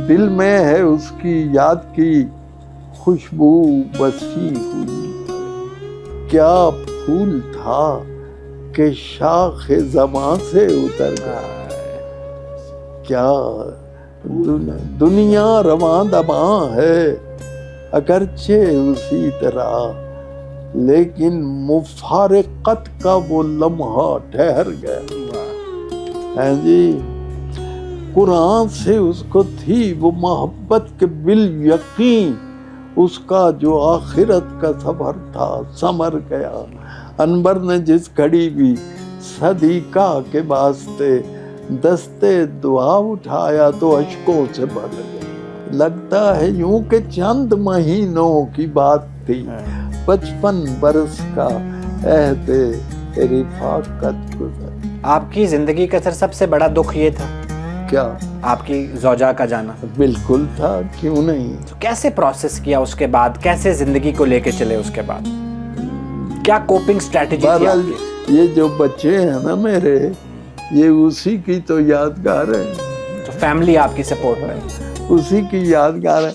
دل میں ہے اس کی یاد کی خوشبو بسی ہوئی، کیا پھول تھا کہ شاخ زماں سے اتر گیا، کیا دنیا رواں دواں ہے اگرچہ اسی طرح، لیکن مفارقت کا وہ لمحہ ٹھہر گیا ہے جی۔ قرآن سے اس کو تھی وہ محبت کے بالیقین، اس کا جو آخرت کا سفر تھا ثمر گیا، انور نے جس گھڑی بھی صدیقہ کے واسطے دستے دعا اٹھایا تو اشکوں سے بھر گیا، لگتا ہے یوں کہ چند مہینوں کی بات تھی، 55 برس کا عہد رفاقت گزر۔ آپ کی زندگی کا سر سب سے بڑا دکھ یہ تھا کیا آپ کی زوجہ کا جانا؟ بالکل تھا، کیوں نہیں۔ تو کیسے پروسیس کیا اس کے بعد، کیسے زندگی کو لے کے چلے اس کے بعد، کیا کوپنگ اسٹریٹجی تھی آپ کی؟ یہ جو بچے ہیں نا میرے، یہ اسی کی تو یادگار ہے، تو فیملی آپ کی سپورٹ میں؟ اسی کی یادگار ہے۔